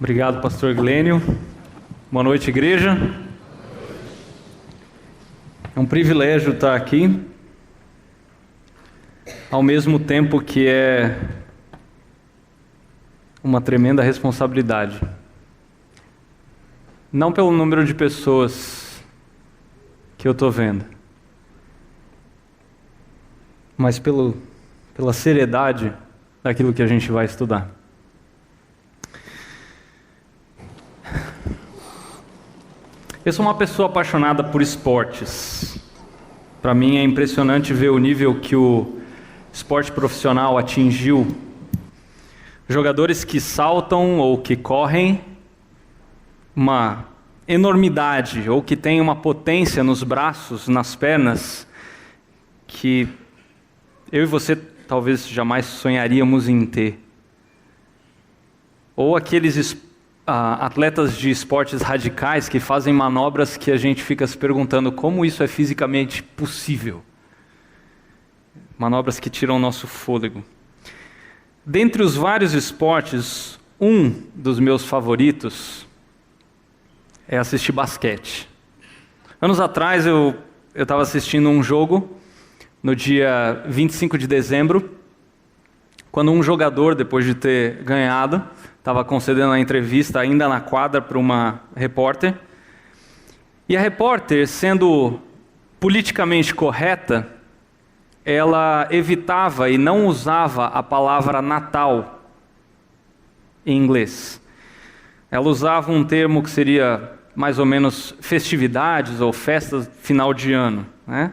Obrigado, pastor Glênio. Boa noite, igreja. É um privilégio estar aqui, ao mesmo tempo que é uma tremenda responsabilidade. Não pelo número de pessoas que eu estou vendo, mas pela seriedade daquilo que a gente vai estudar. Eu sou uma pessoa apaixonada por esportes. Para mim é impressionante ver o nível que o esporte profissional atingiu. Jogadores que saltam ou que correm uma enormidade, ou que têm uma potência nos braços, nas pernas, que eu e você talvez jamais sonharíamos em ter. Ou aqueles atletas de esportes radicais que fazem manobras que a gente fica se perguntando como isso é fisicamente possível. Manobras que tiram o nosso fôlego. Dentre os vários esportes, um dos meus favoritos é assistir basquete. Anos atrás eu estava assistindo um jogo no dia 25 de dezembro, quando um jogador, depois de ter ganhado, estava concedendo a entrevista ainda na quadra para uma repórter. E a repórter, sendo politicamente correta, ela evitava e não usava a palavra Natal em inglês. Ela usava um termo que seria mais ou menos festividades ou festas final de ano, né?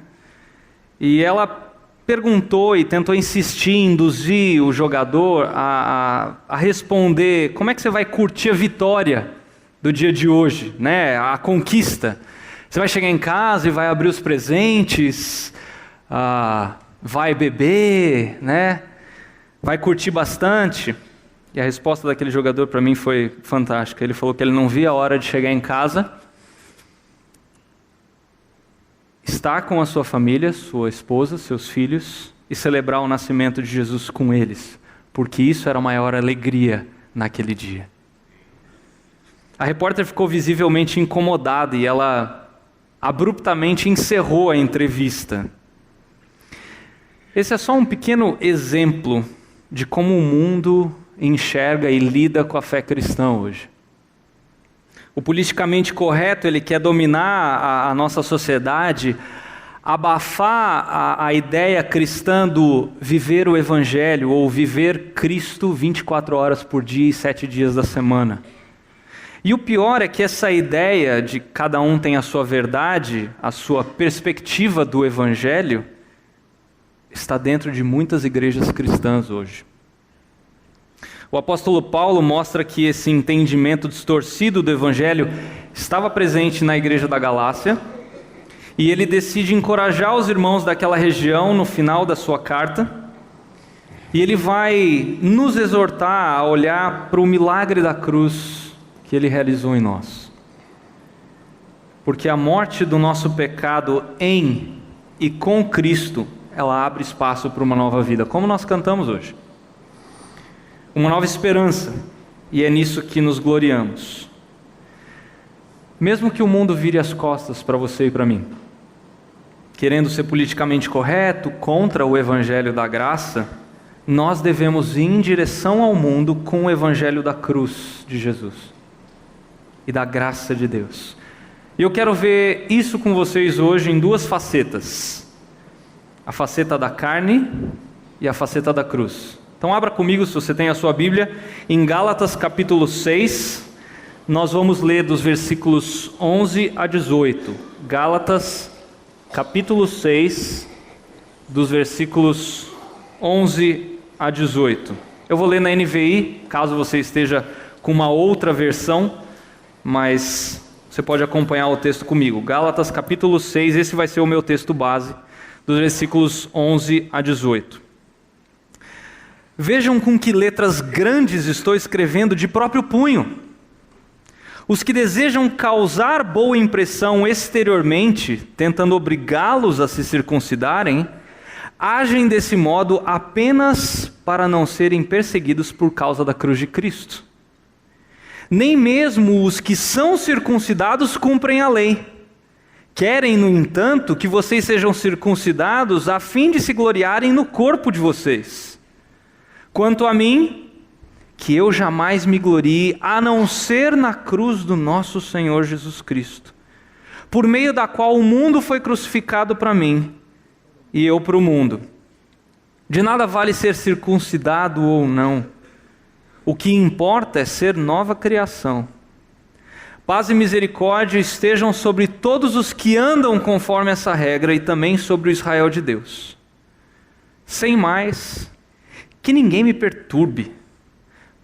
E ela perguntou e tentou insistir, induzir o jogador a responder como é que você vai curtir a vitória do dia de hoje, né? A conquista. Você vai chegar em casa e vai abrir os presentes, vai beber, né? Vai curtir bastante. E a resposta daquele jogador para mim foi fantástica. Ele falou que ele não via a hora de chegar em casa, estar com a sua família, sua esposa, seus filhos, e celebrar o nascimento de Jesus com eles, porque isso era a maior alegria naquele dia. A repórter ficou visivelmente incomodada e ela abruptamente encerrou a entrevista. Esse é só um pequeno exemplo de como o mundo enxerga e lida com a fé cristã hoje. O politicamente correto, ele quer dominar a nossa sociedade, abafar a ideia cristã do viver o Evangelho, ou viver Cristo 24 horas por dia e 7 dias da semana. E o pior é que essa ideia de cada um tem a sua verdade, a sua perspectiva do Evangelho, está dentro de muitas igrejas cristãs hoje. O apóstolo Paulo mostra que esse entendimento distorcido do Evangelho estava presente na igreja da Galácia, e ele decide encorajar os irmãos daquela região no final da sua carta, e ele vai nos exortar a olhar para o milagre da cruz que ele realizou em nós. Porque a morte do nosso pecado em e com Cristo, ela abre espaço para uma nova vida, como nós cantamos hoje. Uma nova esperança, e é nisso que nos gloriamos. Mesmo que o mundo vire as costas para você e para mim, querendo ser politicamente correto, contra o Evangelho da graça, nós devemos ir em direção ao mundo com o Evangelho da cruz de Jesus e da graça de Deus. E eu quero ver isso com vocês hoje em duas facetas: a faceta da carne e a faceta da cruz. Então abra comigo, se você tem a sua Bíblia, em Gálatas capítulo 6, nós vamos ler dos versículos 11 a 18. Gálatas capítulo 6, dos versículos 11 a 18. Eu vou ler na NVI, caso você esteja com uma outra versão, mas você pode acompanhar o texto comigo. Gálatas capítulo 6, esse vai ser o meu texto base, dos versículos 11 a 18. Vejam com que letras grandes estou escrevendo de próprio punho. Os que desejam causar boa impressão exteriormente, tentando obrigá-los a se circuncidarem, agem desse modo apenas para não serem perseguidos por causa da cruz de Cristo. Nem mesmo os que são circuncidados cumprem a lei. Querem, no entanto, que vocês sejam circuncidados a fim de se gloriarem no corpo de vocês. Quanto a mim, que eu jamais me glorie, a não ser na cruz do nosso Senhor Jesus Cristo, por meio da qual o mundo foi crucificado para mim, e eu para o mundo. De nada vale ser circuncidado ou não. O que importa é ser nova criação. Paz e misericórdia estejam sobre todos os que andam conforme essa regra e também sobre o Israel de Deus. Sem mais, que ninguém me perturbe,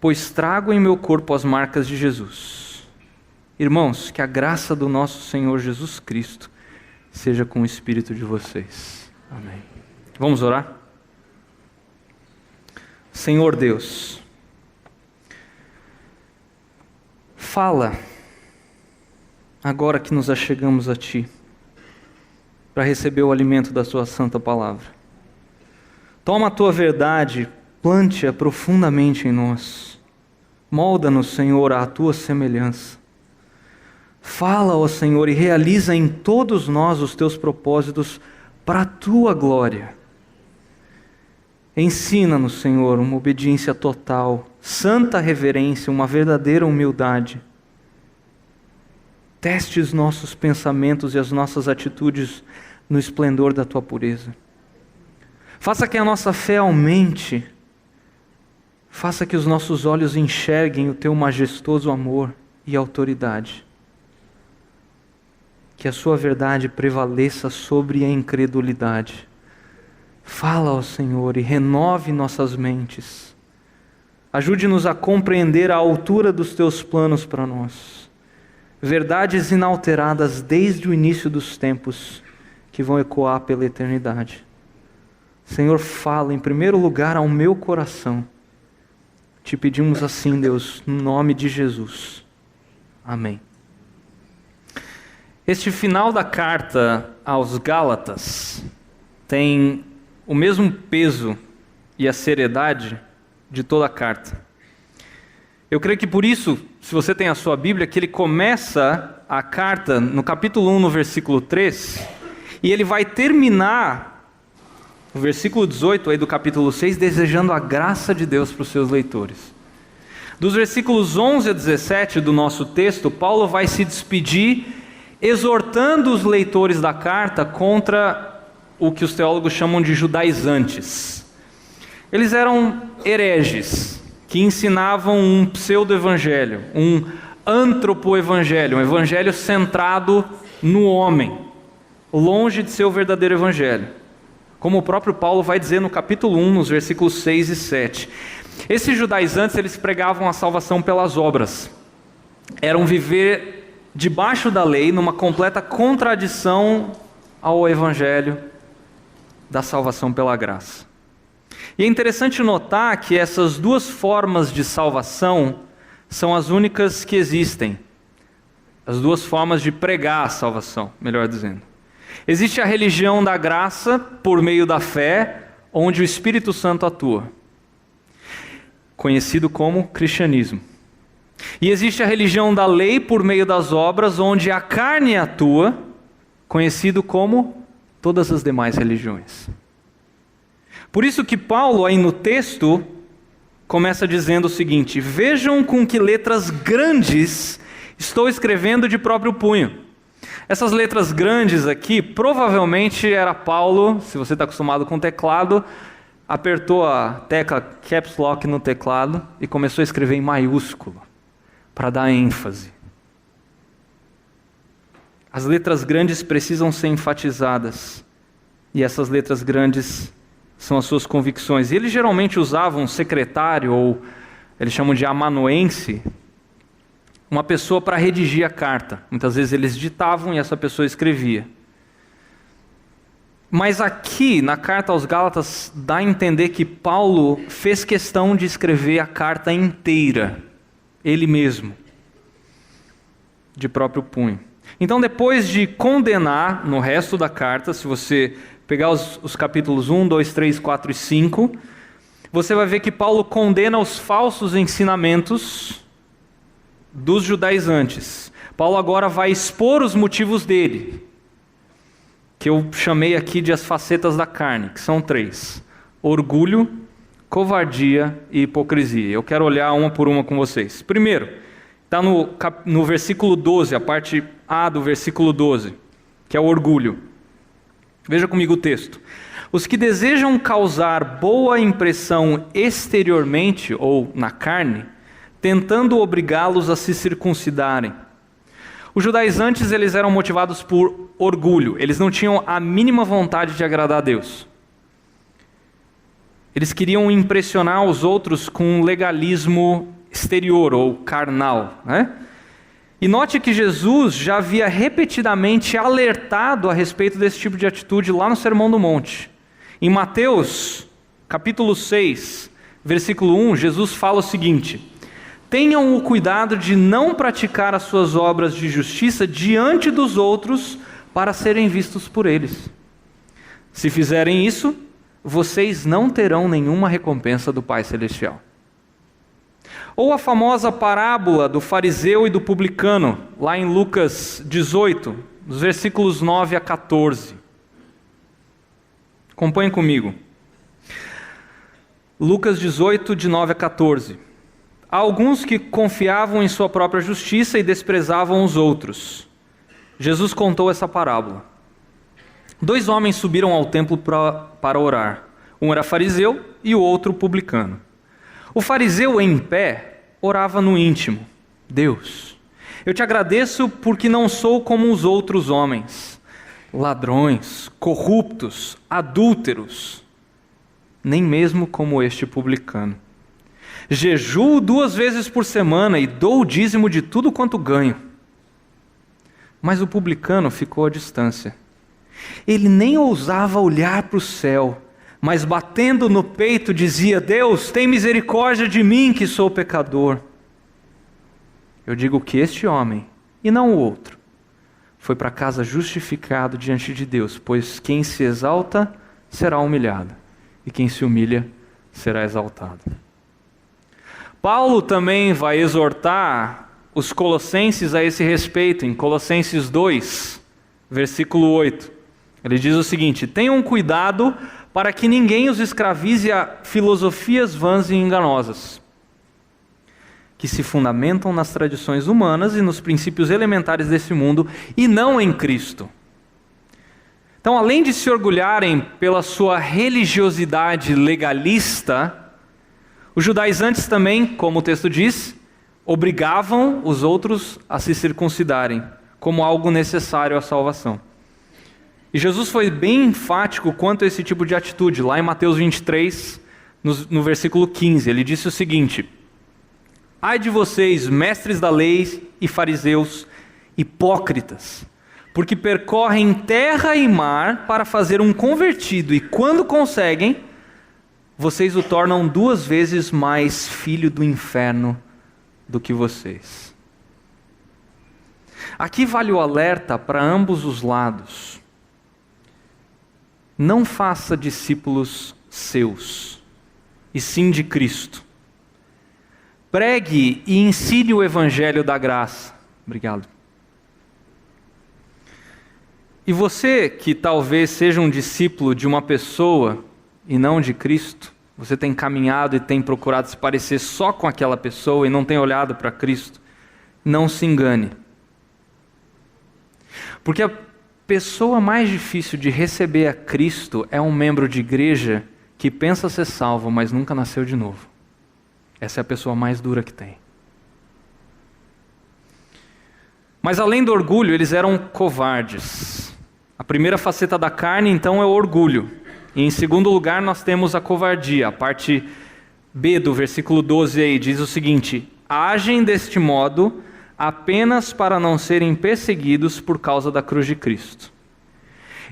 pois trago em meu corpo as marcas de Jesus. Irmãos, que a graça do nosso Senhor Jesus Cristo seja com o espírito de vocês. Amém. Vamos orar? Senhor Deus, fala agora que nos achegamos a Ti, para receber o alimento da Sua santa palavra. Toma a Tua verdade, plante-a profundamente em nós. Molda-nos, Senhor, à Tua semelhança. Fala, ó Senhor, e realiza em todos nós os Teus propósitos para a Tua glória. Ensina-nos, Senhor, uma obediência total, santa reverência, uma verdadeira humildade. Teste os nossos pensamentos e as nossas atitudes no esplendor da Tua pureza. Faça que a nossa fé aumente. Faça que os nossos olhos enxerguem o Teu majestoso amor e autoridade. Que a Sua verdade prevaleça sobre a incredulidade. Fala ao Senhor e renove nossas mentes. Ajude-nos a compreender a altura dos Teus planos para nós. Verdades inalteradas desde o início dos tempos, que vão ecoar pela eternidade. Senhor, fala em primeiro lugar ao meu coração. Te pedimos assim, Deus, no nome de Jesus. Amém. Este final da carta aos Gálatas tem o mesmo peso e a seriedade de toda a carta. Eu creio que por isso, se você tem a sua Bíblia, que ele começa a carta no capítulo 1, no versículo 3, e ele vai terminar no versículo 18 aí do capítulo 6, desejando a graça de Deus para os seus leitores. Dos versículos 11 a 17 do nosso texto, Paulo vai se despedir, exortando os leitores da carta contra o que os teólogos chamam de judaizantes. Eles eram hereges, que ensinavam um pseudo-evangelho, um antropo-evangelho, um evangelho centrado no homem, longe de ser o verdadeiro evangelho. Como o próprio Paulo vai dizer no capítulo 1, nos versículos 6 e 7. Esses judaizantes, eles pregavam a salvação pelas obras. Eram viver debaixo da lei, numa completa contradição ao evangelho da salvação pela graça. E é interessante notar que essas duas formas de salvação são as únicas que existem. As duas formas de pregar a salvação, melhor dizendo. Existe a religião da graça por meio da fé, onde o Espírito Santo atua, conhecido como cristianismo. E existe a religião da lei por meio das obras, onde a carne atua, conhecido como todas as demais religiões. Por isso que Paulo, aí no texto, começa dizendo o seguinte: vejam com que letras grandes estou escrevendo de próprio punho. Essas letras grandes aqui, provavelmente era Paulo, se você está acostumado com teclado, apertou a tecla Caps Lock no teclado e começou a escrever em maiúsculo, para dar ênfase. As letras grandes precisam ser enfatizadas, e essas letras grandes são as suas convicções. E eles geralmente usavam um secretário, ou eles chamam de amanuense, uma pessoa para redigir a carta. Muitas vezes eles ditavam e essa pessoa escrevia. Mas aqui, na carta aos Gálatas, dá a entender que Paulo fez questão de escrever a carta inteira, ele mesmo, de próprio punho. Então, depois de condenar no resto da carta, se você pegar os capítulos 1, 2, 3, 4 e 5, você vai ver que Paulo condena os falsos ensinamentos dos judaizantes. Paulo agora vai expor os motivos dele, que eu chamei aqui de as facetas da carne, que são 3: orgulho, covardia e hipocrisia. Eu quero olhar uma por uma com vocês. Primeiro, está no versículo 12, a parte A do versículo 12, que é o orgulho. Veja comigo o texto. Os que desejam causar boa impressão exteriormente ou na carne, tentando obrigá-los a se circuncidarem. Os judaizantes, eles eram motivados por orgulho. Eles não tinham a mínima vontade de agradar a Deus. Eles queriam impressionar os outros com um legalismo exterior ou carnal, né? E note que Jesus já havia repetidamente alertado a respeito desse tipo de atitude lá no Sermão do Monte. Em Mateus, capítulo 6, versículo 1, Jesus fala o seguinte: tenham o cuidado de não praticar as suas obras de justiça diante dos outros para serem vistos por eles. Se fizerem isso, vocês não terão nenhuma recompensa do Pai Celestial. Ou a famosa parábola do fariseu e do publicano, lá em Lucas 18, dos versículos 9 a 14. Acompanhem comigo. Lucas 18, de 9 a 14. Há alguns que confiavam em sua própria justiça e desprezavam os outros. Jesus contou essa parábola. 2 homens subiram ao templo para orar. Um era fariseu e o outro publicano. O fariseu, em pé, orava no íntimo: Deus, eu te agradeço porque não sou como os outros homens, ladrões, corruptos, adúlteros, nem mesmo como este publicano. Jejuo 2 vezes por semana e dou o dízimo de tudo quanto ganho. Mas o publicano ficou à distância. Ele nem ousava olhar para o céu, mas batendo no peito dizia: Deus, tem misericórdia de mim que sou pecador. Eu digo que este homem, e não o outro, foi para casa justificado diante de Deus, pois quem se exalta será humilhado, e quem se humilha será exaltado. Paulo também vai exortar os colossenses a esse respeito, em Colossenses 2, versículo 8. Ele diz o seguinte: tenham cuidado para que ninguém os escravize a filosofias vãs e enganosas, que se fundamentam nas tradições humanas e nos princípios elementares desse mundo, e não em Cristo. Então, além de se orgulharem pela sua religiosidade legalista, os judaizantes também, como o texto diz, obrigavam os outros a se circuncidarem, como algo necessário à salvação. E Jesus foi bem enfático quanto a esse tipo de atitude. Lá em Mateus 23, no versículo 15, ele disse o seguinte: ai de vocês, mestres da lei e fariseus, hipócritas, porque percorrem terra e mar para fazer um convertido, e quando conseguem, vocês o tornam 2 vezes mais filho do inferno do que vocês. Aqui vale o alerta para ambos os lados. Não faça discípulos seus, e sim de Cristo. Pregue e ensine o evangelho da graça. Obrigado. E você que talvez seja um discípulo de uma pessoa e não de Cristo, você tem caminhado e tem procurado se parecer só com aquela pessoa e não tem olhado para Cristo, não se engane. Porque a pessoa mais difícil de receber a Cristo é um membro de igreja que pensa ser salvo, mas nunca nasceu de novo. Essa é a pessoa mais dura que tem. Mas além do orgulho, eles eram covardes. A primeira faceta da carne, então, é o orgulho. E em segundo lugar, nós temos a covardia. A parte B do versículo 12 aí diz o seguinte: agem deste modo apenas para não serem perseguidos por causa da cruz de Cristo.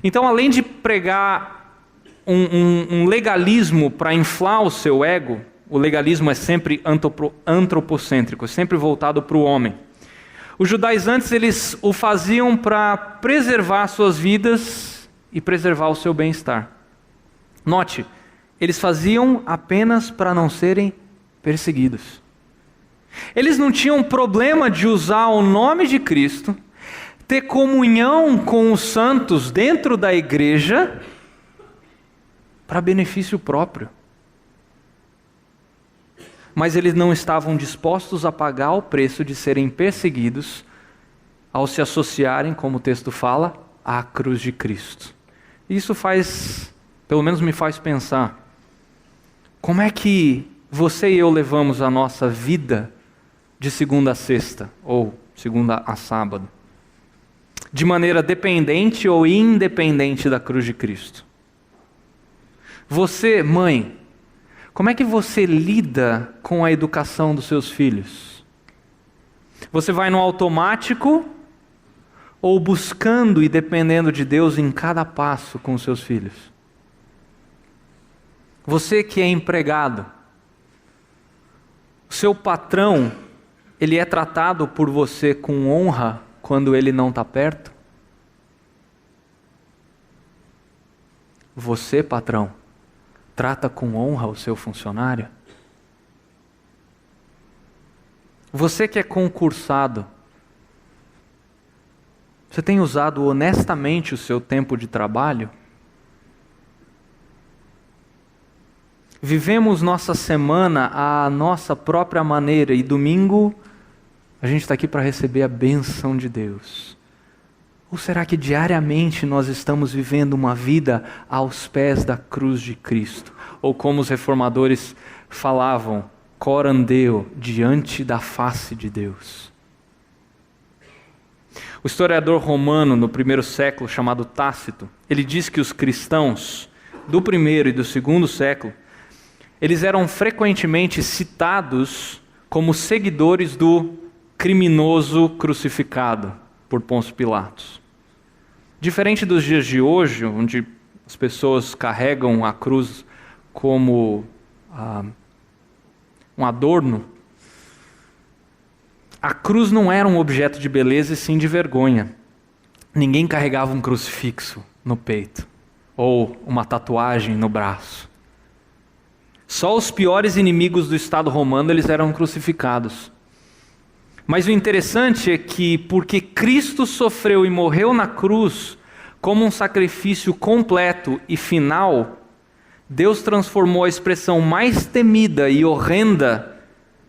Então, além de pregar um legalismo para inflar o seu ego, o legalismo é sempre antropocêntrico, sempre voltado para o homem. Os judaizantes, eles o faziam para preservar suas vidas e preservar o seu bem-estar. Note, eles faziam apenas para não serem perseguidos. Eles não tinham problema de usar o nome de Cristo, ter comunhão com os santos dentro da igreja, para benefício próprio. Mas eles não estavam dispostos a pagar o preço de serem perseguidos ao se associarem, como o texto fala, à cruz de Cristo. Isso pelo menos me faz pensar, como é que você e eu levamos a nossa vida de segunda a sexta, ou segunda a sábado? De maneira dependente ou independente da cruz de Cristo? Você, mãe, como é que você lida com a educação dos seus filhos? Você vai no automático ou buscando e dependendo de Deus em cada passo com os seus filhos? Você que é empregado, o seu patrão, ele é tratado por você com honra quando ele não está perto? Você, patrão, trata com honra o seu funcionário? Você que é concursado, você tem usado honestamente o seu tempo de trabalho? Vivemos nossa semana à nossa própria maneira e domingo a gente está aqui para receber a bênção de Deus. Ou será que diariamente nós estamos vivendo uma vida aos pés da cruz de Cristo? Ou como os reformadores falavam, coram Deo, diante da face de Deus. O historiador romano no primeiro século, chamado Tácito, ele diz que os cristãos do primeiro e do segundo século, eles eram frequentemente citados como seguidores do criminoso crucificado por Pôncio Pilatos. Diferente dos dias de hoje, onde as pessoas carregam a cruz como um adorno, a cruz não era um objeto de beleza e sim de vergonha. Ninguém carregava um crucifixo no peito ou uma tatuagem no braço. Só os piores inimigos do Estado romano eles eram crucificados. Mas o interessante é que, porque Cristo sofreu e morreu na cruz como um sacrifício completo e final, Deus transformou a expressão mais temida e horrenda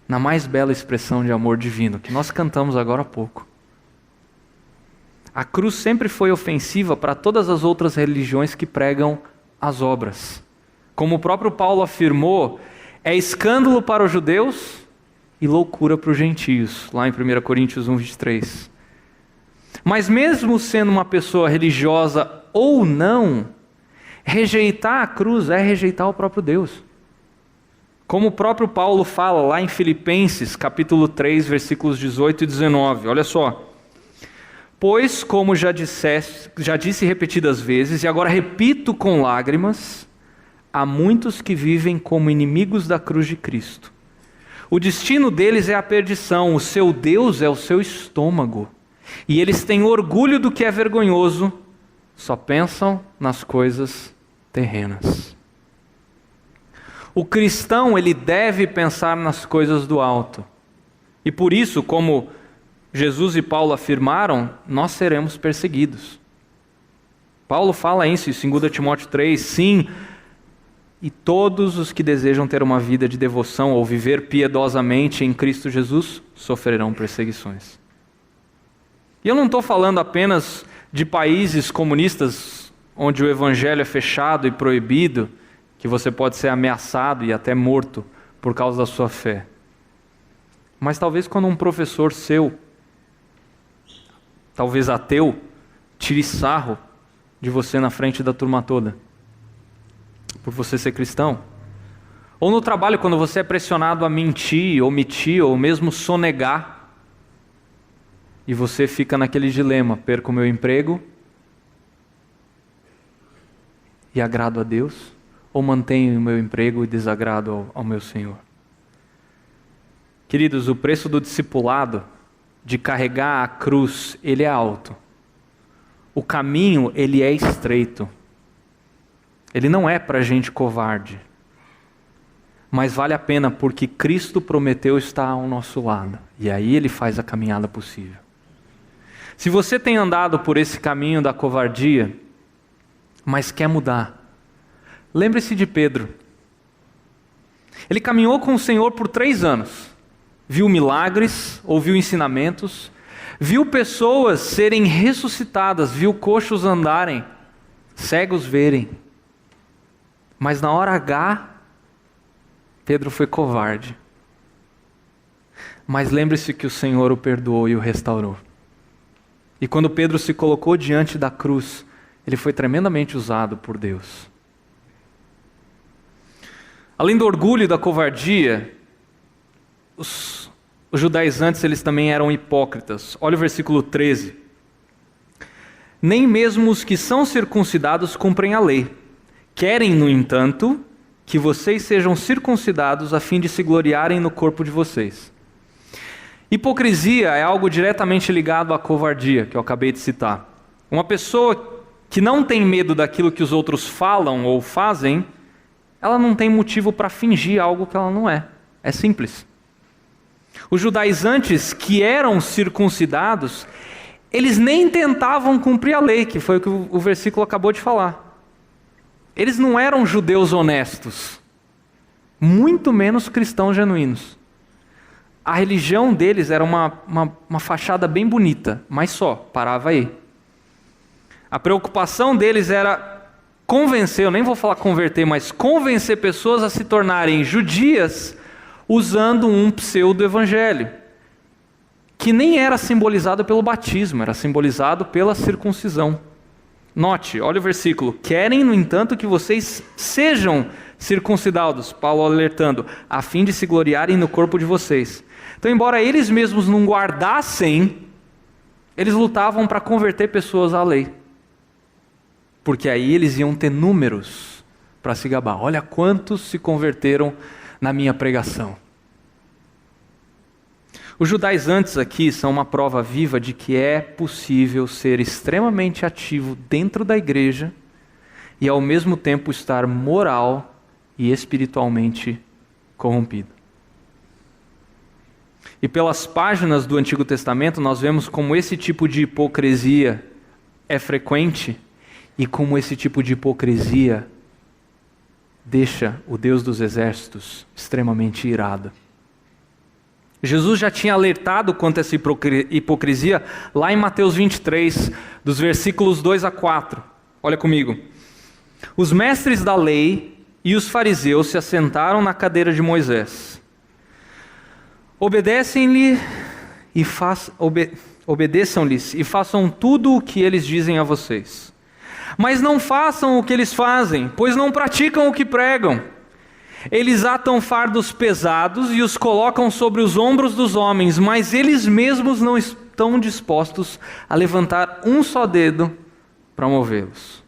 na mais bela expressão de amor divino, que nós cantamos agora há pouco. A cruz sempre foi ofensiva para todas as outras religiões que pregam as obras. Como o próprio Paulo afirmou, é escândalo para os judeus e loucura para os gentios, lá em 1 Coríntios 1:23. Mas mesmo sendo uma pessoa religiosa ou não, rejeitar a cruz é rejeitar o próprio Deus. Como o próprio Paulo fala lá em Filipenses, capítulo 3, versículos 18 e 19, olha só. Pois, como já disse repetidas vezes, e agora repito com lágrimas, há muitos que vivem como inimigos da cruz de Cristo. O destino deles é a perdição, o seu Deus é o seu estômago. E eles têm orgulho do que é vergonhoso, só pensam nas coisas terrenas. O cristão, ele deve pensar nas coisas do alto. E por isso, como Jesus e Paulo afirmaram, nós seremos perseguidos. Paulo fala isso em 2 Timóteo 3, sim, e todos os que desejam ter uma vida de devoção ou viver piedosamente em Cristo Jesus sofrerão perseguições. E eu não estou falando apenas de países comunistas onde o evangelho é fechado e proibido, que você pode ser ameaçado e até morto por causa da sua fé. Mas talvez quando um professor seu, talvez ateu, tire sarro de você na frente da turma toda, por você ser cristão. Ou no trabalho, quando você é pressionado a mentir, omitir ou mesmo sonegar, e você fica naquele dilema, perco o meu emprego e agrado a Deus, ou mantenho o meu emprego e desagrado ao meu Senhor. Queridos, o preço do discipulado, de carregar a cruz, ele é alto. O caminho, ele é estreito. Ele não é para gente covarde. mas vale a pena porque Cristo prometeu estar ao nosso lado. E aí Ele faz a caminhada possível. Se você tem andado por esse caminho da covardia, mas quer mudar, lembre-se de Pedro. Ele caminhou com o Senhor por 3 anos. Viu milagres, ouviu ensinamentos, viu pessoas serem ressuscitadas, viu coxos andarem, cegos verem. Mas na hora H, Pedro foi covarde. Mas lembre-se que o Senhor o perdoou e o restaurou. E quando Pedro se colocou diante da cruz, ele foi tremendamente usado por Deus. Além do orgulho e da covardia, os judaizantes eles também eram hipócritas. Olha o versículo 13. Nem mesmo os que são circuncidados cumprem a lei. Querem, no entanto, que vocês sejam circuncidados a fim de se gloriarem no corpo de vocês. Hipocrisia é algo diretamente ligado à covardia, que eu acabei de citar. Uma pessoa que não tem medo daquilo que os outros falam ou fazem, ela não tem motivo para fingir algo que ela não é. É simples. Os judaizantes que eram circuncidados, eles nem tentavam cumprir a lei, que foi o que o versículo acabou de falar. Eles não eram judeus honestos, muito menos cristãos genuínos. A religião deles era uma fachada bem bonita, mas só, parava aí. A preocupação deles era convencer, eu nem vou falar converter, mas convencer pessoas a se tornarem judias usando um pseudo-evangelho, que nem era simbolizado pelo batismo, era simbolizado pela circuncisão. Note, olha o versículo. Querem, no entanto, que vocês sejam circuncidados, Paulo alertando, a fim de se gloriarem no corpo de vocês. Então, embora eles mesmos não guardassem, eles lutavam para converter pessoas à lei. Porque aí eles iam ter números para se gabar. Olha quantos se converteram na minha pregação. Os judaizantes aqui são uma prova viva de que é possível ser extremamente ativo dentro da igreja e ao mesmo tempo estar moral e espiritualmente corrompido. E pelas páginas do Antigo Testamento nós vemos como esse tipo de hipocrisia é frequente e como esse tipo de hipocrisia deixa o Deus dos exércitos extremamente irado. Jesus já tinha alertado quanto a essa hipocrisia lá em Mateus 23, dos versículos 2 a 4. Olha comigo. Os mestres da lei e os fariseus se assentaram na cadeira de Moisés. Obedeçam-lhes e façam tudo o que eles dizem a vocês. Mas não façam o que eles fazem, pois não praticam o que pregam. Eles atam fardos pesados e os colocam sobre os ombros dos homens, mas eles mesmos não estão dispostos a levantar um só dedo para movê-los.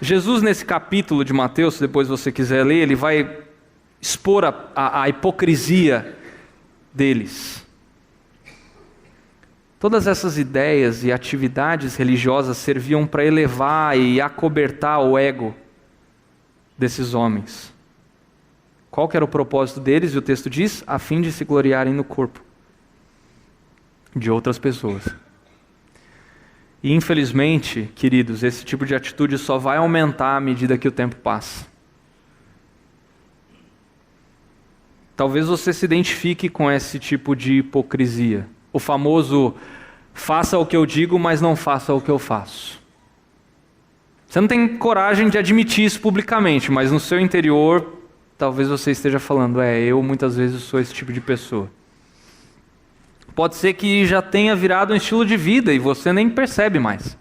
Jesus, nesse capítulo de Mateus, se depois você quiser ler, ele vai expor a hipocrisia deles. Todas essas ideias e atividades religiosas serviam para elevar e acobertar o ego desses homens. Qual que era o propósito deles? E o texto diz, a fim de se gloriarem no corpo de outras pessoas. E infelizmente, queridos, esse tipo de atitude só vai aumentar à medida que o tempo passa. Talvez você se identifique com esse tipo de hipocrisia. O famoso, faça o que eu digo, mas não faça o que eu faço. Você não tem coragem de admitir isso publicamente, mas no seu interior talvez você esteja falando, eu muitas vezes sou esse tipo de pessoa. Pode ser que já tenha virado um estilo de vida e você nem percebe mais.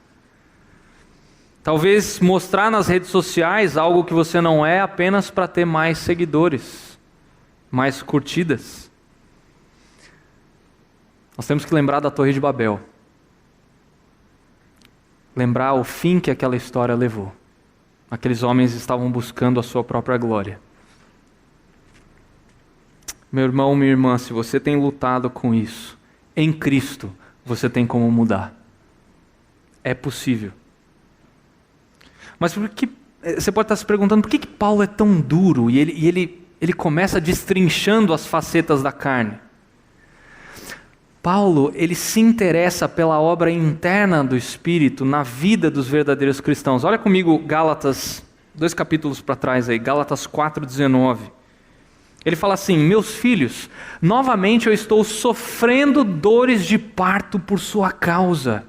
Talvez mostrar nas redes sociais algo que você não é apenas para ter mais seguidores, mais curtidas. Nós temos que lembrar da Torre de Babel. Lembrar o fim que aquela história levou. Aqueles homens estavam buscando a sua própria glória. Meu irmão, minha irmã, se você tem lutado com isso, em Cristo, você tem como mudar. É possível. Mas por que, você pode estar se perguntando, por que Paulo é tão duro? E ele ele começa destrinchando as facetas da carne. Paulo, ele se interessa pela obra interna do Espírito na vida dos verdadeiros cristãos. Olha comigo Gálatas, 2 capítulos para trás aí, Gálatas 4:19. Ele fala assim: meus filhos, novamente eu estou sofrendo dores de parto por sua causa,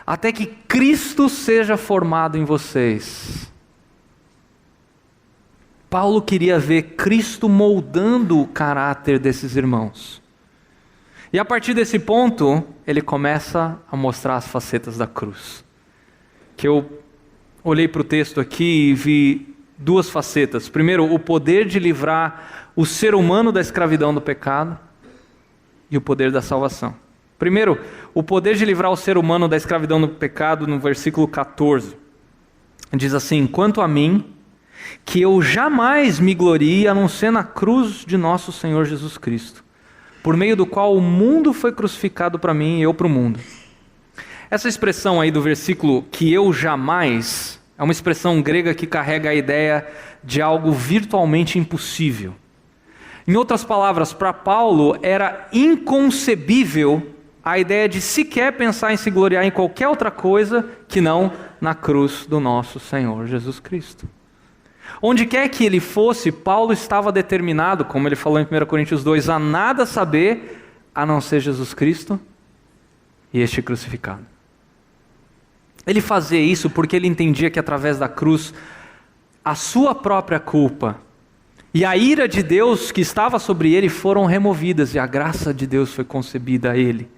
até que Cristo seja formado em vocês. Paulo queria ver Cristo moldando o caráter desses irmãos. E a partir desse ponto, ele começa a mostrar as facetas da cruz. Que eu olhei para o texto aqui e vi duas facetas. Primeiro, o poder de livrar o ser humano da escravidão do pecado e o poder da salvação. Primeiro, o poder de livrar o ser humano da escravidão do pecado, no versículo 14. Diz assim: quanto a mim, que eu jamais me glorie a não ser na cruz de nosso Senhor Jesus Cristo, por meio do qual o mundo foi crucificado para mim e eu para o mundo. Essa expressão aí do versículo, que eu jamais, é uma expressão grega que carrega a ideia de algo virtualmente impossível. Em outras palavras, para Paulo era inconcebível a ideia de sequer pensar em se gloriar em qualquer outra coisa que não na cruz do nosso Senhor Jesus Cristo. Onde quer que ele fosse, Paulo estava determinado, como ele falou em 1 Coríntios 2, a nada saber a não ser Jesus Cristo e este crucificado. Ele fazia isso porque ele entendia que através da cruz, a sua própria culpa e a ira de Deus que estava sobre ele foram removidas e a graça de Deus foi concebida a ele.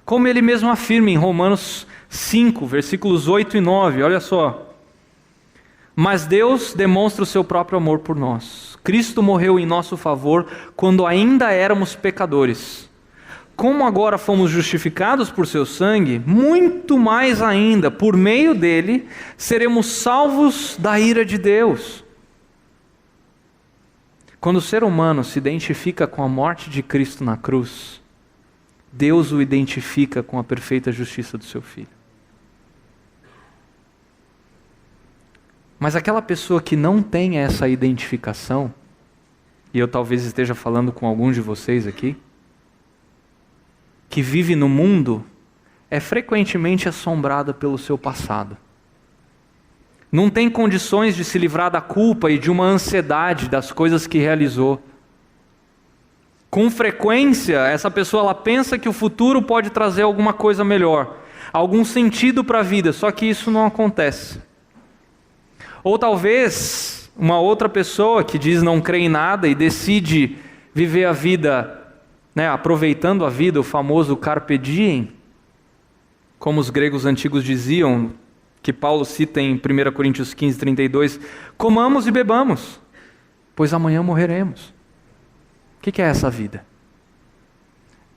Como ele mesmo afirma em Romanos 5, versículos 8 e 9, olha só. Mas Deus demonstra o seu próprio amor por nós. Cristo morreu em nosso favor quando ainda éramos pecadores. Como agora fomos justificados por seu sangue, muito mais ainda, por meio dele, seremos salvos da ira de Deus. Quando o ser humano se identifica com a morte de Cristo na cruz, Deus o identifica com a perfeita justiça do seu Filho. Mas aquela pessoa que não tem essa identificação, e eu talvez esteja falando com alguns de vocês aqui, que vive no mundo, é frequentemente assombrada pelo seu passado. Não tem condições de se livrar da culpa e de uma ansiedade das coisas que realizou. Com frequência, essa pessoa ela pensa que o futuro pode trazer alguma coisa melhor, algum sentido para a vida, só que isso não acontece. Ou talvez uma outra pessoa que diz não crer em nada e decide viver a vida, aproveitando a vida, o famoso carpe diem, como os gregos antigos diziam, que Paulo cita em 1 Coríntios 15, 32, comamos e bebamos, pois amanhã morreremos. O que é essa vida?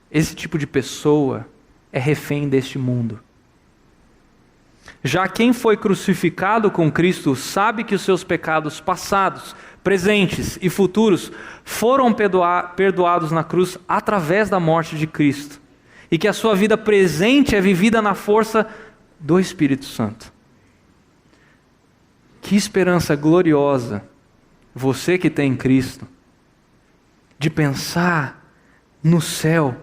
Esse tipo de pessoa é refém deste mundo. Já quem foi crucificado com Cristo sabe que os seus pecados passados, presentes e futuros foram perdoados na cruz através da morte de Cristo. E que a sua vida presente é vivida na força do Espírito Santo. Que esperança gloriosa, você que tem Cristo, de pensar no céu,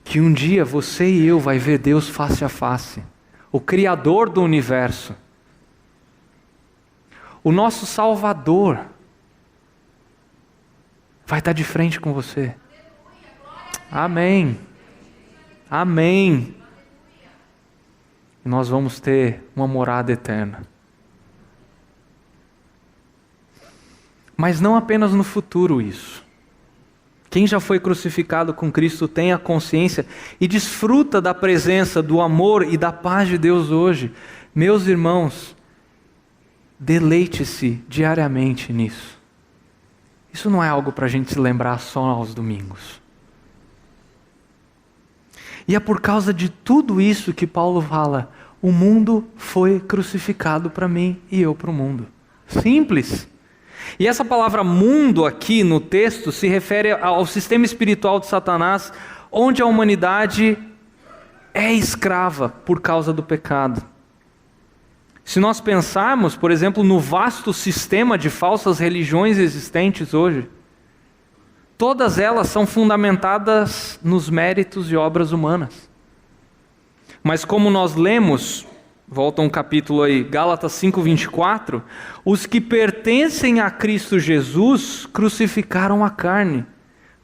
que um dia você e eu vai ver Deus face a face. O Criador do universo, o nosso Salvador, vai estar de frente com você. Amém. Amém. E nós vamos ter uma morada eterna. Mas não apenas no futuro isso. Quem já foi crucificado com Cristo tem a consciência e desfruta da presença, do amor e da paz de Deus hoje. Meus irmãos, deleite-se diariamente nisso. Isso não é algo para a gente se lembrar só aos domingos. E é por causa de tudo isso que Paulo fala, o mundo foi crucificado para mim e eu para o mundo. Simples. E essa palavra mundo aqui no texto se refere ao sistema espiritual de Satanás, onde a humanidade é escrava por causa do pecado. Se nós pensarmos, por exemplo, no vasto sistema de falsas religiões existentes hoje, Todas elas são fundamentadas nos méritos e obras humanas. Mas como nós lemos, volta um capítulo aí, Gálatas 5:24, os que pertencem a Cristo Jesus crucificaram a carne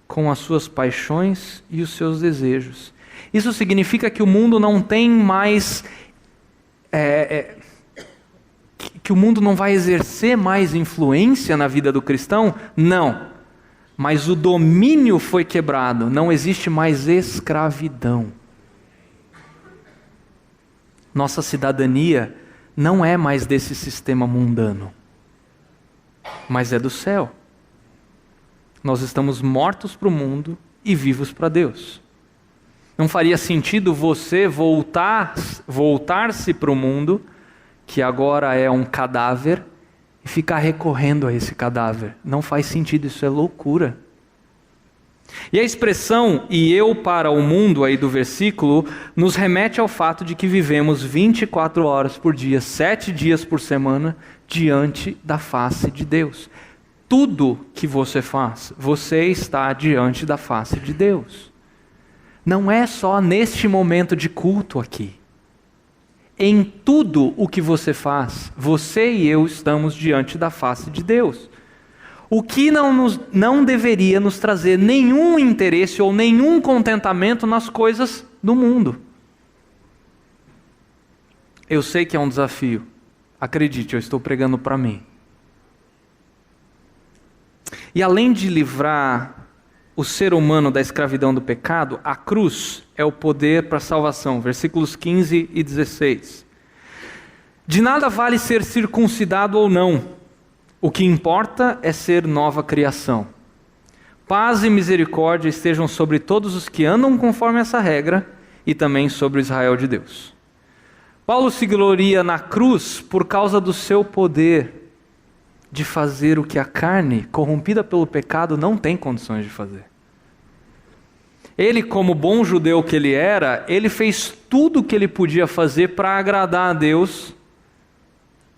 com as suas paixões e os seus desejos. Isso significa que o mundo não tem mais, que o mundo não vai exercer mais influência na vida do cristão? Não. Mas o domínio foi quebrado, não existe mais escravidão. Nossa cidadania não é mais desse sistema mundano, mas é do céu. Nós estamos mortos para o mundo e vivos para Deus. Não faria sentido você voltar-se para o mundo, que agora é um cadáver, e ficar recorrendo a esse cadáver. Não faz sentido, isso é loucura. E a expressão "e eu para o mundo" aí do versículo nos remete ao fato de que vivemos 24 horas por dia, 7 dias por semana, diante da face de Deus. Tudo que você faz, você está diante da face de Deus. Não é só neste momento de culto aqui. Em tudo o que você faz, você e eu estamos diante da face de Deus. O que não deveria nos trazer nenhum interesse ou nenhum contentamento nas coisas do mundo. Eu sei que é um desafio. Acredite, eu estou pregando para mim. E além de livrar o ser humano da escravidão do pecado, a cruz é o poder para a salvação. Versículos 15 e 16. De nada vale ser circuncidado ou não. O que importa é ser nova criação. Paz e misericórdia estejam sobre todos os que andam conforme essa regra e também sobre o Israel de Deus. Paulo se gloria na cruz por causa do seu poder de fazer o que a carne, corrompida pelo pecado, não tem condições de fazer. Ele, como bom judeu que ele era, ele fez tudo o que ele podia fazer para agradar a Deus,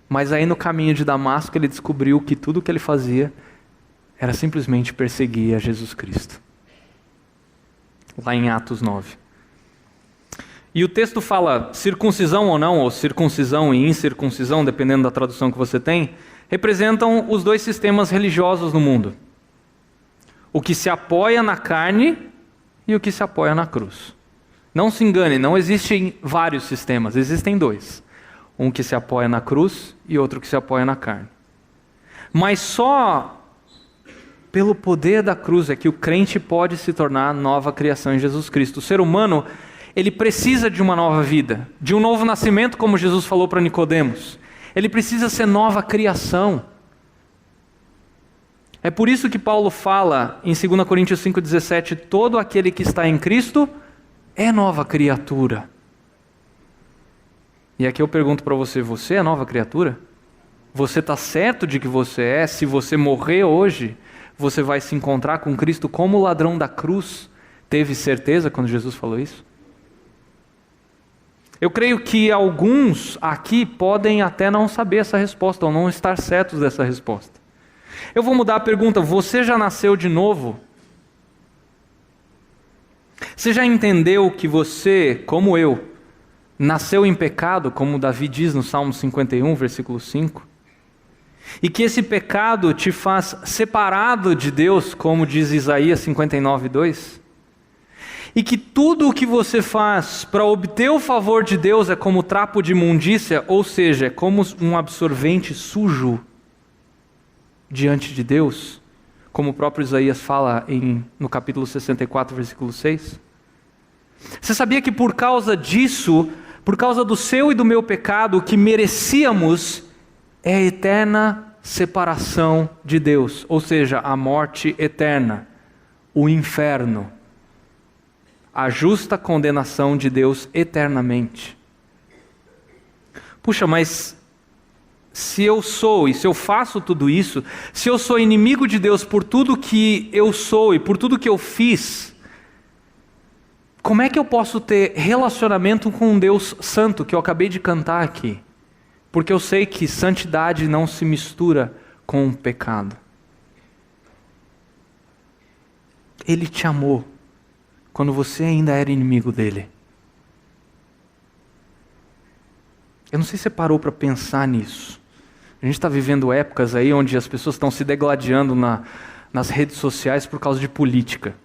mas aí no caminho de Damasco ele descobriu que tudo o que ele fazia era simplesmente perseguir a Jesus Cristo. Lá em Atos 9. E o texto fala circuncisão ou não, ou circuncisão e incircuncisão, dependendo da tradução que você tem, representam os dois sistemas religiosos no mundo. O que se apoia na carne e o que se apoia na cruz. Não se engane, não existem vários sistemas, existem dois. Um que se apoia na cruz e outro que se apoia na carne. Mas só pelo poder da cruz é que o crente pode se tornar nova criação em Jesus Cristo. O ser humano, ele precisa de uma nova vida, de um novo nascimento, como Jesus falou para Nicodemos. Ele precisa ser nova criação. É por isso que Paulo fala em 2 Coríntios 5,17, todo aquele que está em Cristo é nova criatura. E aqui eu pergunto para você, você é nova criatura? Você está certo de que você é? Se você morrer hoje, você vai se encontrar com Cristo como o ladrão da cruz teve certeza quando Jesus falou isso? Eu creio que alguns aqui podem até não saber essa resposta, ou não estar certos dessa resposta. Eu vou mudar a pergunta, você já nasceu de novo? Você já entendeu que você, como eu, nasceu em pecado, como Davi diz no Salmo 51, versículo 5? E que esse pecado te faz separado de Deus, como diz Isaías 59, 2? E que tudo o que você faz para obter o favor de Deus é como trapo de imundícia, ou seja, é como um absorvente sujo diante de Deus, como o próprio Isaías fala no capítulo 64, versículo 6. Você sabia que por causa disso, por causa do seu e do meu pecado, o que merecíamos é a eterna separação de Deus, ou seja, a morte eterna, o inferno. A justa condenação de Deus eternamente. Puxa, mas se eu sou e se eu faço tudo isso, se eu sou inimigo de Deus por tudo que eu sou e por tudo que eu fiz, como é que eu posso ter relacionamento com um Deus santo que eu acabei de cantar aqui? Porque eu sei que santidade não se mistura com o pecado. Ele te amou quando você ainda era inimigo dele. Eu não sei se você parou para pensar nisso. A gente está vivendo épocas aí onde as pessoas estão se degladiando nas redes sociais por causa de política.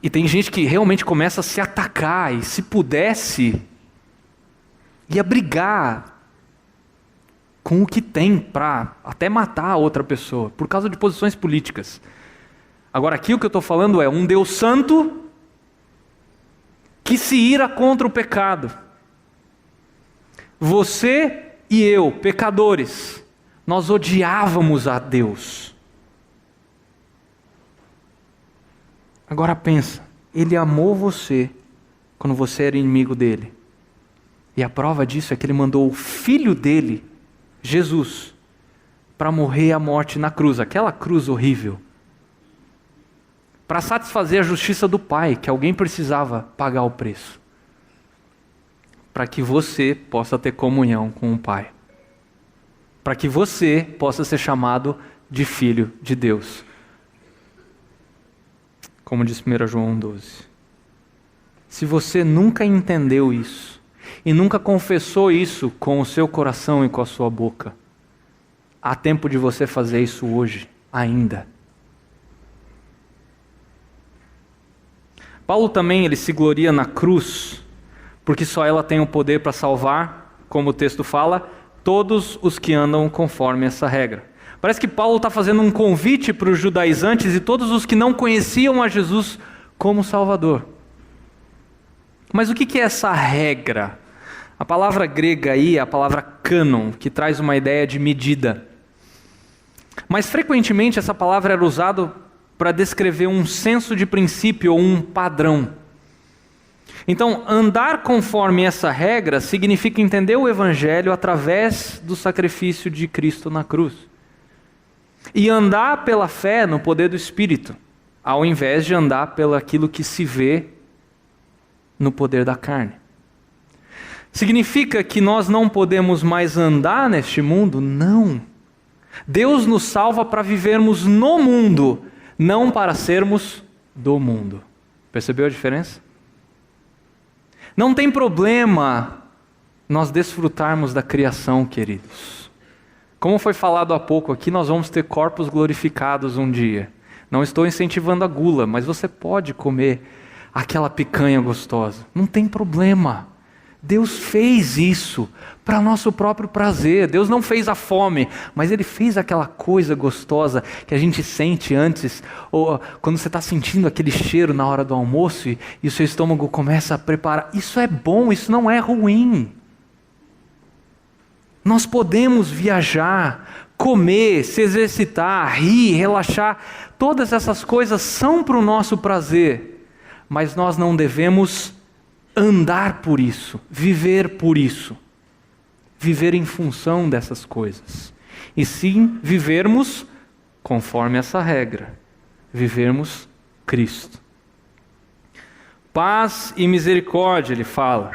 E tem gente que realmente começa a se atacar, e se pudesse, ia brigar com o que tem para até matar a outra pessoa, por causa de posições políticas. Agora aqui o que eu estou falando é um Deus santo que se ira contra o pecado. Você e eu, pecadores, nós odiávamos a Deus. Agora pensa, Ele amou você quando você era inimigo dele. E a prova disso é que Ele mandou o Filho dele, Jesus, para morrer a morte na cruz, aquela cruz horrível, para satisfazer a justiça do Pai, que alguém precisava pagar o preço, para que você possa ter comunhão com o Pai, para que você possa ser chamado de filho de Deus. Como diz 1 João 12. Se você nunca entendeu isso, e nunca confessou isso com o seu coração e com a sua boca, há tempo de você fazer isso hoje, ainda. Paulo também, ele se gloria na cruz, porque só ela tem o poder para salvar, como o texto fala, todos os que andam conforme essa regra. Parece que Paulo está fazendo um convite para os judaizantes e todos os que não conheciam a Jesus como Salvador. Mas o que é essa regra? A palavra grega aí é a palavra cânon, que traz uma ideia de medida. Mas frequentemente essa palavra era usada para descrever um senso de princípio ou um padrão. Então, andar conforme essa regra significa entender o Evangelho através do sacrifício de Cristo na cruz. E andar pela fé no poder do Espírito, ao invés de andar pelo aquilo que se vê no poder da carne. Significa que nós não podemos mais andar neste mundo? Não. Deus nos salva para vivermos no mundo, não para sermos do mundo. Percebeu a diferença? Não tem problema nós desfrutarmos da criação, queridos. Como foi falado há pouco aqui, nós vamos ter corpos glorificados um dia. Não estou incentivando a gula, mas você pode comer aquela picanha gostosa. Não tem problema. Deus fez isso para nosso próprio prazer. Deus não fez a fome, mas Ele fez aquela coisa gostosa que a gente sente antes, ou quando você está sentindo aquele cheiro na hora do almoço e o seu estômago começa a preparar. Isso é bom, isso não é ruim. Nós podemos viajar, comer, se exercitar, rir, relaxar. Todas essas coisas são para o nosso prazer, mas nós não devemos andar por isso, viver por isso, viver em função dessas coisas, e sim vivermos conforme essa regra, vivermos Cristo. Paz e misericórdia, ele fala.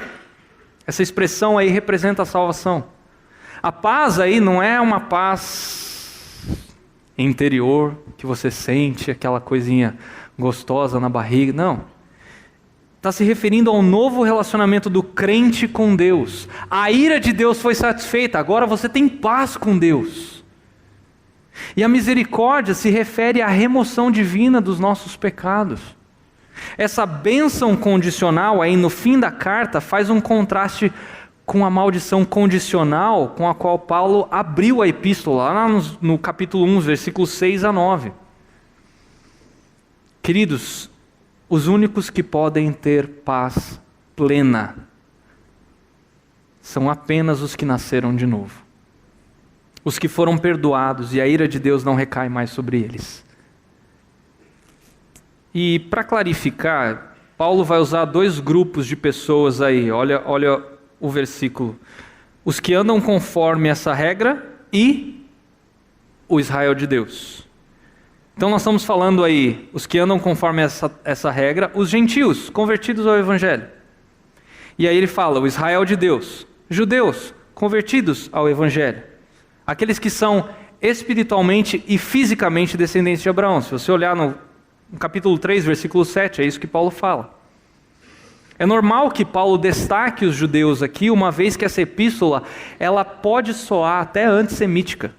Essa expressão aí representa a salvação. A paz aí não é uma paz interior, que você sente aquela coisinha gostosa na barriga, não. Está se referindo ao novo relacionamento do crente com Deus. A ira de Deus foi satisfeita, agora você tem paz com Deus. E a misericórdia se refere à remoção divina dos nossos pecados. Essa bênção condicional aí no fim da carta faz um contraste com a maldição condicional com a qual Paulo abriu a epístola, lá no capítulo 1, versículos 6 a 9. Queridos, os únicos que podem ter paz plena são apenas os que nasceram de novo. Os que foram perdoados e a ira de Deus não recai mais sobre eles. E para clarificar, Paulo vai usar dois grupos de pessoas aí. Olha o versículo. Os que andam conforme essa regra e o Israel de Deus. Então nós estamos falando aí, os que andam conforme essa regra, os gentios, convertidos ao Evangelho. E aí ele fala, o Israel de Deus, judeus, convertidos ao Evangelho. Aqueles que são espiritualmente e fisicamente descendentes de Abraão. Se você olhar no No capítulo 3, versículo 7, é isso que Paulo fala. É normal que Paulo destaque os judeus aqui, uma vez que essa epístola ela pode soar até antissemítica.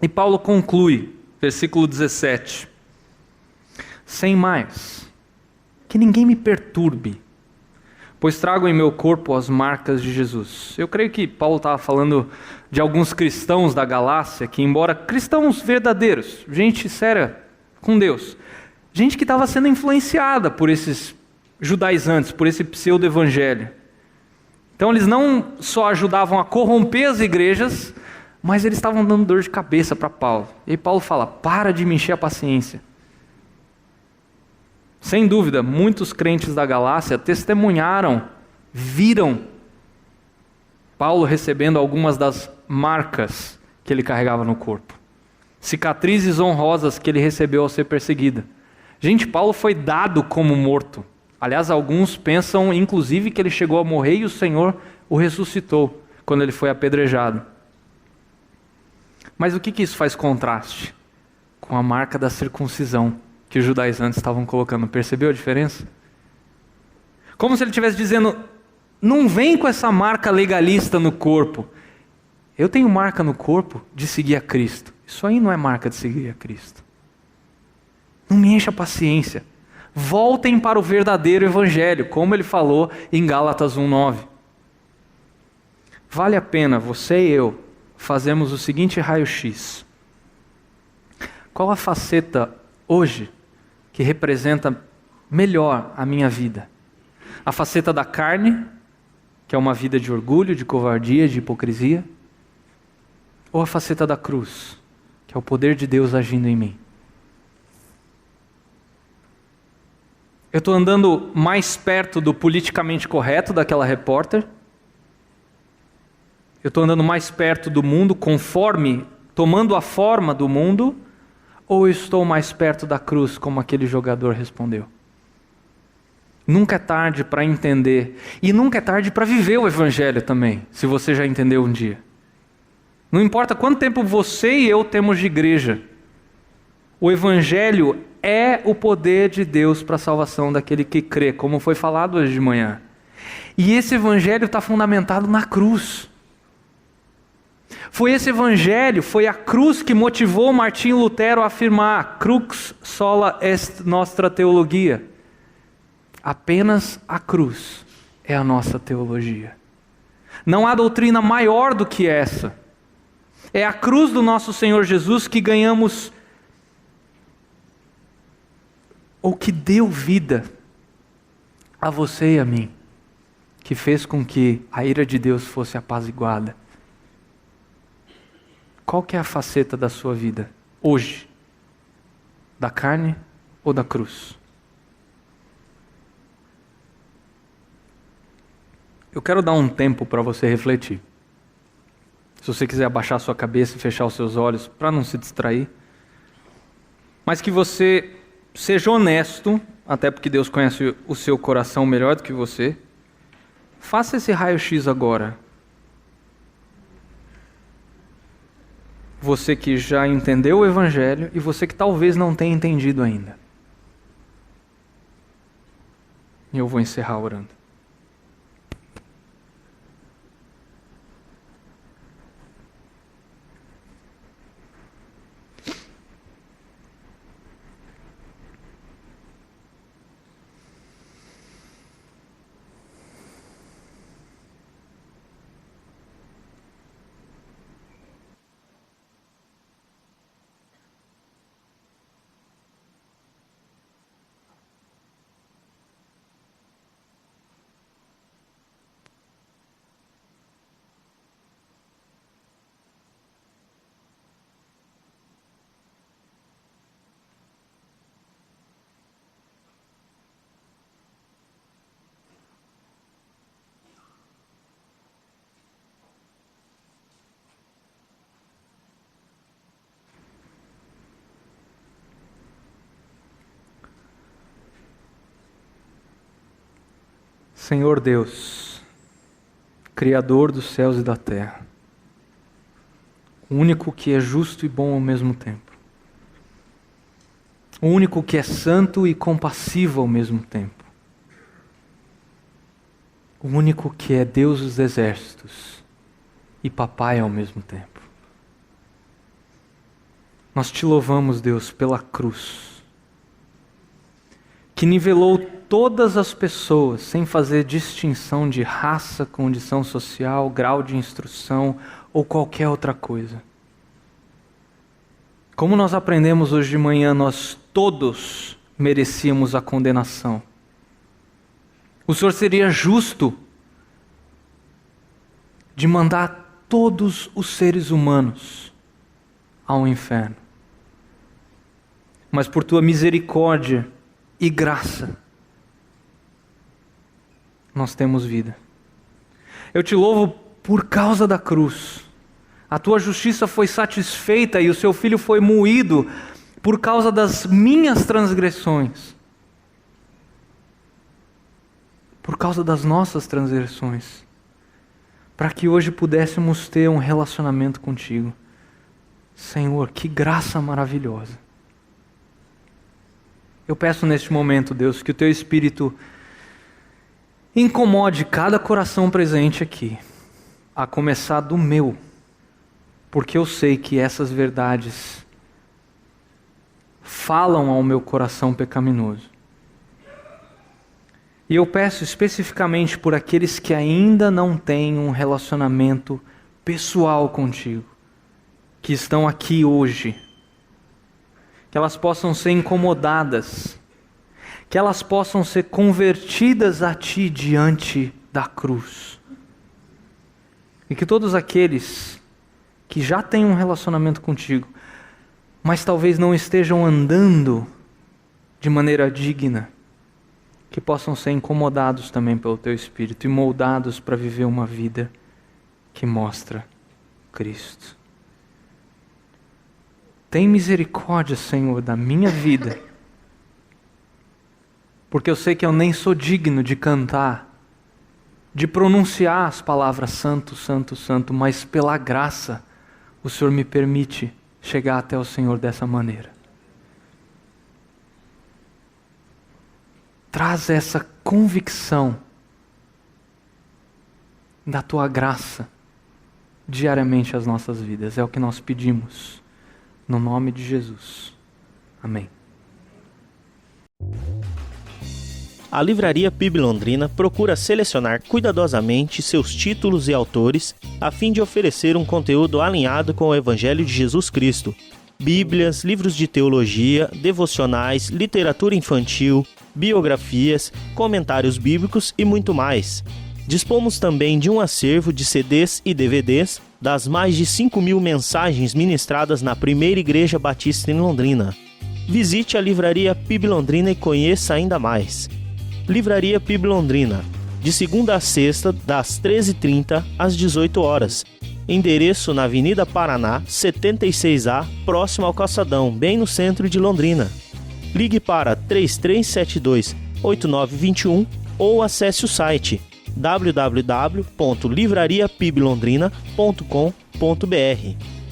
E Paulo conclui, versículo 17: sem mais, que ninguém me perturbe, pois trago em meu corpo as marcas de Jesus. Eu creio que Paulo estava falando de alguns cristãos da Galácia, que embora cristãos verdadeiros, gente séria com Deus, gente que estava sendo influenciada por esses judaizantes, por esse pseudo-evangelho. Então eles não só ajudavam a corromper as igrejas, mas eles estavam dando dor de cabeça para Paulo. E aí Paulo fala: para de me encher a paciência. Sem dúvida, muitos crentes da Galácia testemunharam, viram Paulo recebendo algumas das marcas que ele carregava no corpo. Cicatrizes honrosas que ele recebeu ao ser perseguido. Gente, Paulo foi dado como morto. Aliás, alguns pensam inclusive que ele chegou a morrer e o Senhor o ressuscitou quando ele foi apedrejado. Mas o que isso faz contraste com a marca da circuncisão que os judaizantes estavam colocando? Percebeu a diferença? Como se ele estivesse dizendo: não vem com essa marca legalista no corpo. Eu tenho marca no corpo de seguir a Cristo. Isso aí não é marca de seguir a Cristo. Não me encha a paciência. Voltem para o verdadeiro evangelho, como ele falou em Gálatas 1:9. Vale a pena você e eu fazermos o seguinte raio-x. Qual a faceta hoje que representa melhor a minha vida? A faceta da carne, que é uma vida de orgulho, de covardia, de hipocrisia? Ou a faceta da cruz, que é o poder de Deus agindo em mim? Eu estou andando mais perto do politicamente correto daquela repórter? Eu estou andando mais perto do mundo, conforme, tomando a forma do mundo? Ou eu estou mais perto da cruz, como aquele jogador respondeu? Nunca é tarde para entender. E nunca é tarde para viver o evangelho também, se você já entendeu um dia. Não importa quanto tempo você e eu temos de igreja, o evangelho é o poder de Deus para a salvação daquele que crê, como foi falado hoje de manhã. E esse evangelho está fundamentado na cruz. Foi esse evangelho, foi a cruz que motivou Martinho Lutero a afirmar: crux sola est nostra teologia. Apenas a cruz é a nossa teologia. Não há doutrina maior do que essa. É a cruz do nosso Senhor Jesus que ganhamos, ou que deu vida a você e a mim, que fez com que a ira de Deus fosse apaziguada. Qual que é a faceta da sua vida hoje? Da carne ou da cruz? Eu quero dar um tempo para você refletir. Se você quiser abaixar sua cabeça e fechar os seus olhos, para não se distrair. Mas que você seja honesto, até porque Deus conhece o seu coração melhor do que você. Faça esse raio-x agora. Você que já entendeu o evangelho e você que talvez não tenha entendido ainda. E eu vou encerrar orando. Senhor Deus, Criador dos céus e da terra, o único que é justo e bom ao mesmo tempo, o único que é santo e compassivo ao mesmo tempo, o único que é Deus dos exércitos e papai ao mesmo tempo. Nós te louvamos, Deus, pela cruz, que nivelou todas as pessoas, sem fazer distinção de raça, condição social, grau de instrução ou qualquer outra coisa. Como nós aprendemos hoje de manhã, nós todos merecíamos a condenação. O Senhor seria justo de mandar todos os seres humanos ao inferno. Mas por tua misericórdia e graça, nós temos vida. Eu te louvo por causa da cruz. A tua justiça foi satisfeita e o seu filho foi moído por causa das minhas transgressões, por causa das nossas transgressões, para que hoje pudéssemos ter um relacionamento contigo. Senhor, que graça maravilhosa. Eu peço neste momento, Deus, que o teu Espírito incomode cada coração presente aqui, a começar do meu, porque eu sei que essas verdades falam ao meu coração pecaminoso. E eu peço especificamente por aqueles que ainda não têm um relacionamento pessoal contigo, que estão aqui hoje, que elas possam ser incomodadas, que elas possam ser convertidas a Ti diante da cruz. E que todos aqueles que já têm um relacionamento contigo, mas talvez não estejam andando de maneira digna, que possam ser incomodados também pelo Teu Espírito e moldados para viver uma vida que mostra Cristo. Tem misericórdia, Senhor, da minha vida, porque eu sei que eu nem sou digno de cantar, de pronunciar as palavras santo, santo, santo, mas pela graça o Senhor me permite chegar até o Senhor dessa maneira. Traz essa convicção da Tua graça diariamente às nossas vidas. É o que nós pedimos, no nome de Jesus. Amém. A Livraria PIB Londrina procura selecionar cuidadosamente seus títulos e autores a fim de oferecer um conteúdo alinhado com o Evangelho de Jesus Cristo. Bíblias, livros de teologia, devocionais, literatura infantil, biografias, comentários bíblicos e muito mais. Dispomos também de um acervo de CDs e DVDs das mais de 5.000 mensagens ministradas na Primeira Igreja Batista em Londrina. Visite a Livraria PIB Londrina e conheça ainda mais. Livraria PIB Londrina, de segunda a sexta, das 13h30 às 18h. Endereço na Avenida Paraná, 76A, próximo ao Calçadão, bem no centro de Londrina. Ligue para 3372-8921 ou acesse o site www.livrariapiblondrina.com.br.